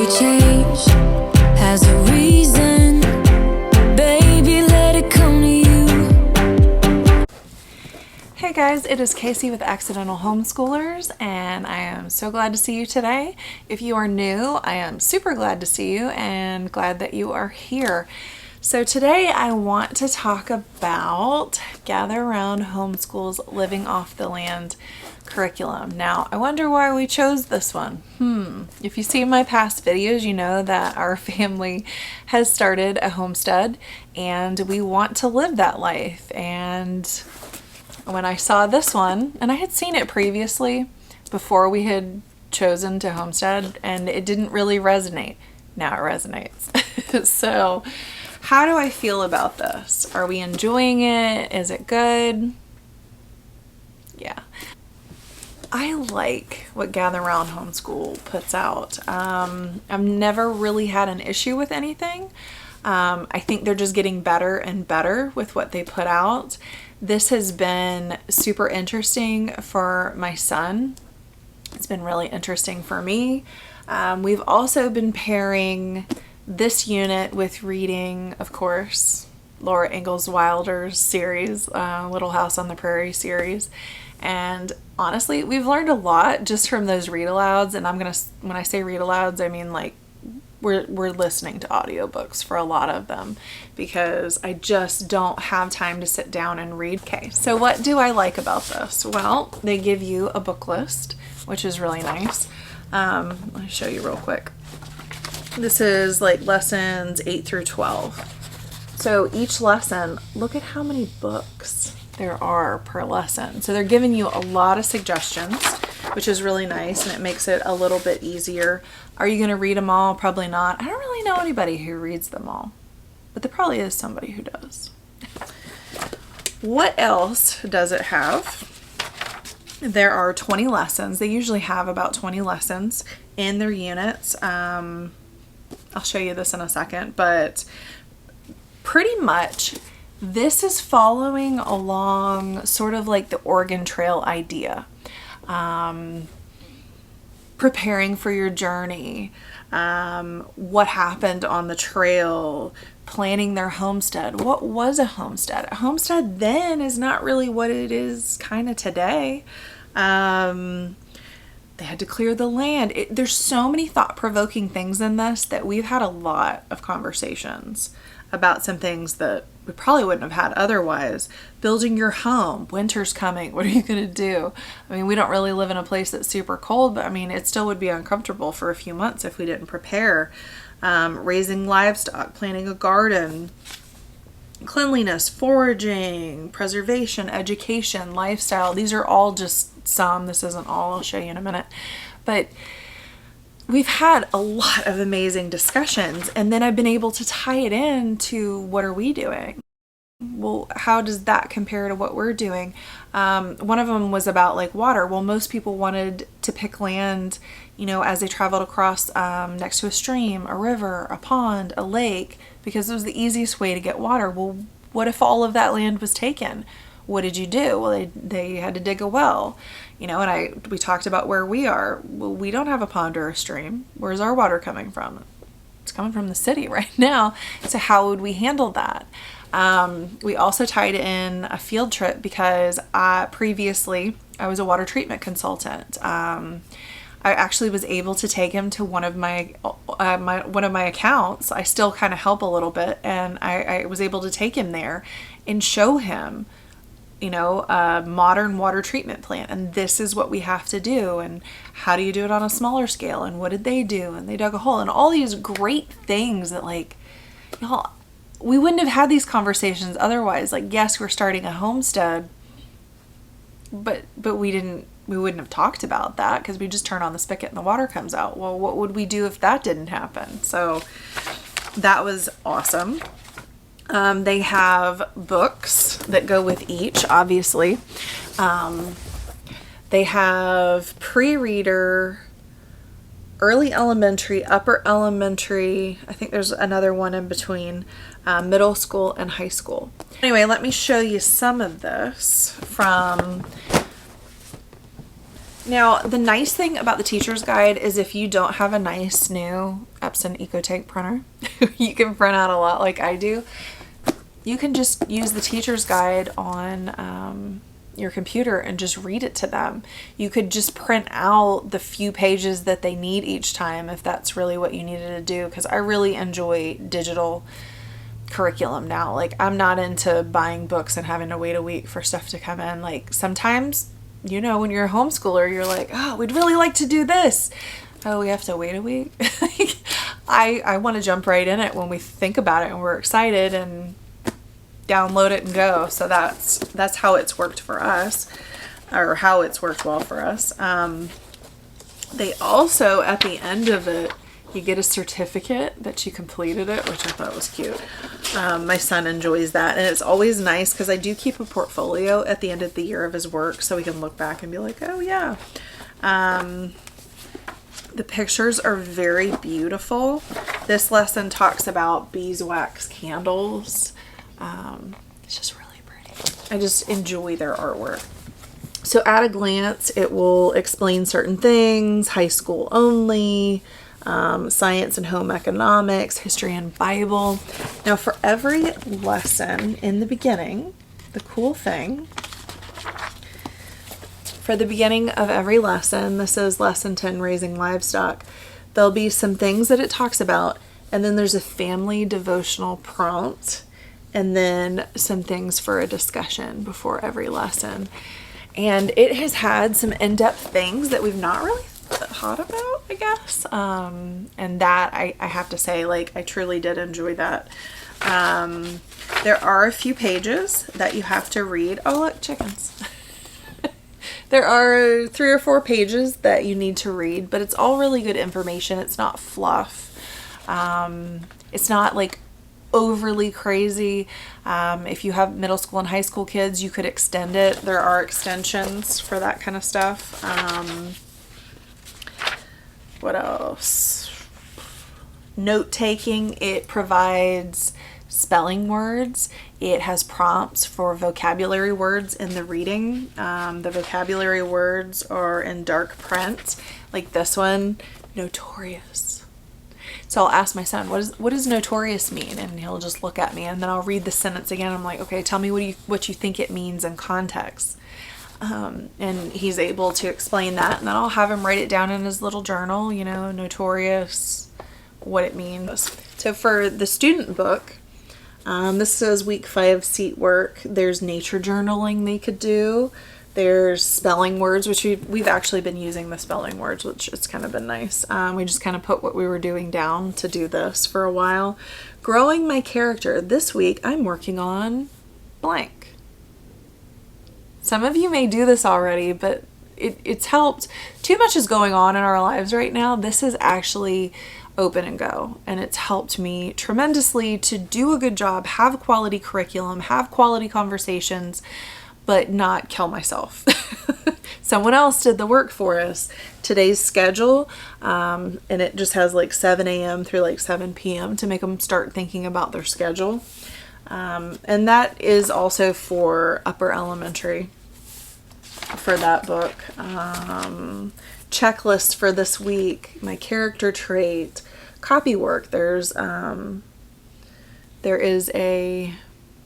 Every change has a reason. Baby, let it come to you. Hey guys, it is Casey with Accidental Homeschoolers, and I am so glad to see you today. If you are new, I am super glad to see you and glad that you are here. So today I want to talk about Gather Around Homeschool's Living Off the Land curriculum. Now, I wonder why we chose this one. If you see my past videos, you know that our family has started a homestead and we want to live that life. And when I saw this one, and I had seen it previously before we had chosen to homestead, and it didn't really resonate. Now it resonates. So how do I feel about this? Are we enjoying it? Is it good? Yeah. I like what Gather Around Homeschool puts out. I've never really had an issue with anything. I think they're just getting better and better with what they put out. This has been super interesting for my son. It's been really interesting for me. We've also been pairing this unit with reading, of course, Laura Ingalls Wilder's series, Little House on the Prairie series. And honestly, we've learned a lot just from those read alouds. And when I say read alouds, I mean like we're listening to audiobooks for a lot of them because I just don't have time to sit down and read. Okay, so what do I like about this? Well, they give you a book list, which is really nice. Let me show you real quick. This is like lessons 8 through 12. So each lesson, look at how many books there are per lesson. So they're giving you a lot of suggestions, which is really nice, and it makes it a little bit easier. Are you going to read them all? Probably not. I don't really know anybody who reads them all, but there probably is somebody who does. What else does it have? There are 20 lessons. They usually have about 20 lessons in their units. I'll show you this in a second, but pretty much this is following along sort of like the Oregon Trail idea. Preparing for your journey, what happened on the trail, planning their homestead. What was a homestead? A homestead then is not really what it is kind of today. They had to clear the land. There's so many thought-provoking things in this that we've had a lot of conversations about some things that we probably wouldn't have had otherwise. Building your home. Winter's coming. What are you going to do? I mean, we don't really live in a place that's super cold, but I mean, it still would be uncomfortable for a few months if we didn't prepare. Raising livestock, planting a garden, cleanliness, foraging, preservation, education, lifestyle. These are all just some. This isn't all. I'll show you in a minute. But we've had a lot of amazing discussions, and then I've been able to tie it in to what are we doing? Well, how does that compare to what we're doing? One of them was about like water. Well, most people wanted to pick land, you know, as they traveled across next to a stream, a river, a pond, a lake, because it was the easiest way to get water. Well, what if all of that land was taken? What did you do? Well, they had to dig a well, you know, and we talked about where we are. Well, we don't have a pond or a stream. Where's our water coming from? It's coming from the city right now. So how would we handle that? We also tied in a field trip because previously I was a water treatment consultant. I actually was able to take him to one of my accounts. I still kind of help a little bit, and I was able to take him there and show him, you know, a modern water treatment plant, and this is what we have to do, and how do you do it on a smaller scale, and what did they do, and they dug a hole, and all these great things that, like, y'all, we wouldn't have had these conversations otherwise. Like, yes, we're starting a homestead, but we wouldn't have talked about that because we just turn on the spigot and the water comes out. Well, what would we do if that didn't happen? So that was awesome. They have books that go with each, obviously. They have pre-reader, early elementary, upper elementary. I think there's another one in between, middle school and high school. Anyway, let me show you some of this from Now, the nice thing about the teacher's guide is if you don't have a nice new Epson EcoTake printer, you can print out a lot like I do. You can just use the teacher's guide on your computer and just read it to them. You could just print out the few pages that they need each time if that's really what you needed to do, because I really enjoy digital curriculum now. Like, I'm not into buying books and having to wait a week for stuff to come in. Like, sometimes, you know, when you're a homeschooler, you're like, oh, we'd really like to do this. Oh, we have to wait a week? I want to jump right in it when we think about it and we're excited and download it and go. So that's how it's worked for us, or how it's worked well for us. They also, at the end of it, you get a certificate that you completed it, which I thought was cute. My son enjoys that, and it's always nice because I do keep a portfolio at the end of the year of his work, so we can look back and be like, oh yeah. The pictures are very beautiful. This lesson talks about beeswax candles. It's just really pretty. I just enjoy their artwork. So at a glance, it will explain certain things: high school only, science and home economics, history and Bible. Now, for every lesson in the beginning, the cool thing, for the beginning of every lesson, this is lesson 10, raising livestock, there'll be some things that it talks about, and then there's a family devotional prompt, and then some things for a discussion before every lesson. And it has had some in-depth things that we've not really thought about, I guess. And that I have to say, like, I truly did enjoy that. There are a few pages that you have to read. Oh, look, chickens. There are 3 or 4 pages that you need to read, but it's all really good information. It's not fluff. It's not like overly crazy. If you have middle school and high school kids, you could extend it. There are extensions for that kind of stuff. What else? Note taking. It provides spelling words. It has prompts for vocabulary words in the reading. The vocabulary words are in dark print, like this one, notorious. So I'll ask my son, what does notorious mean? And he'll just look at me, and then I'll read the sentence again. I'm like, okay, tell me what you think it means in context. And he's able to explain that, and then I'll have him write it down in his little journal, you know, notorious, what it means. So for the student book, this says week 5 seat work. There's nature journaling they could do. There's spelling words, which we've actually been using the spelling words, which it's kind of been nice. We just kind of put what we were doing down to do this for a while. Growing my character. This week I'm working on blank. Some of you may do this already, but it's helped. Too much is going on in our lives right now. This is actually open and go, and it's helped me tremendously to do a good job, have quality curriculum, have quality conversations, but not kill myself. Someone else did the work for us. Today's schedule, and it just has like 7 a.m. through like 7 p.m. to make them start thinking about their schedule. And that is also for upper elementary for that book. Checklist for this week, my character trait, copy work. There is a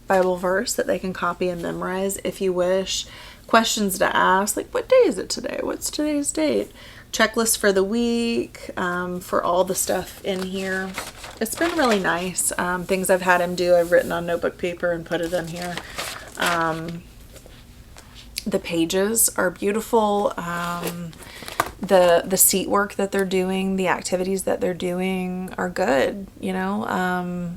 Bible verse that they can copy and memorize if you wish. Questions to ask, like, what day is it today? What's today's date? Checklist for the week, for all the stuff in here. It's been really nice. Things I've had him do, I've written on notebook paper and put it in here. The pages are beautiful. The seat work that they're doing, the activities that they're doing are good, you know.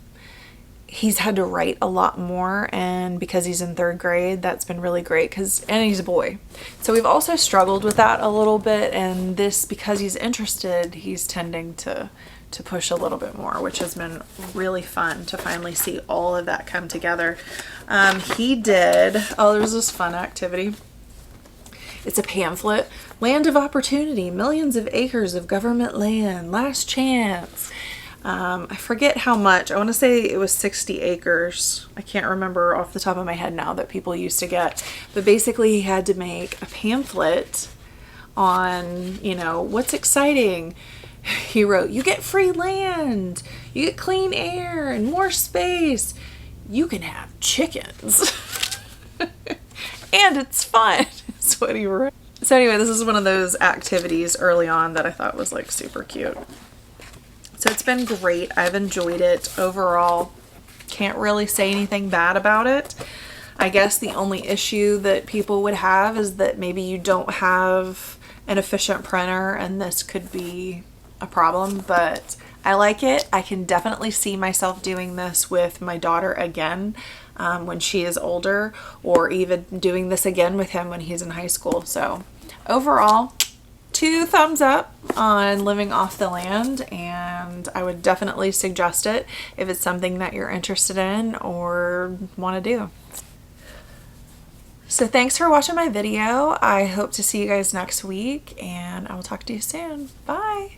He's had to write a lot more, and because he's in 3rd grade, that's been really great, and he's a boy. So we've also struggled with that a little bit, and this, because he's interested, he's tending to push a little bit more, which has been really fun to finally see all of that come together. There's this fun activity. It's a pamphlet, Land of Opportunity, millions of acres of government land, last chance. I forget how much. I want to say it was 60 acres. I can't remember off the top of my head now that people used to get. But basically he had to make a pamphlet on, what's exciting. He wrote, you get free land, you get clean air and more space. You can have chickens. And it's fun. That's what he wrote. So anyway, this is one of those activities early on that I thought was like super cute. So it's been great. I've enjoyed it overall. Can't really say anything bad about it. I guess the only issue that people would have is that maybe you don't have an efficient printer, and this could be a problem, but I like it. I can definitely see myself doing this with my daughter again when she is older, or even doing this again with him when he's in high school. So overall, 2 thumbs up on living off the land, and I would definitely suggest it if it's something that you're interested in or want to do. So thanks for watching my video. I hope to see you guys next week, and I will talk to you soon. Bye.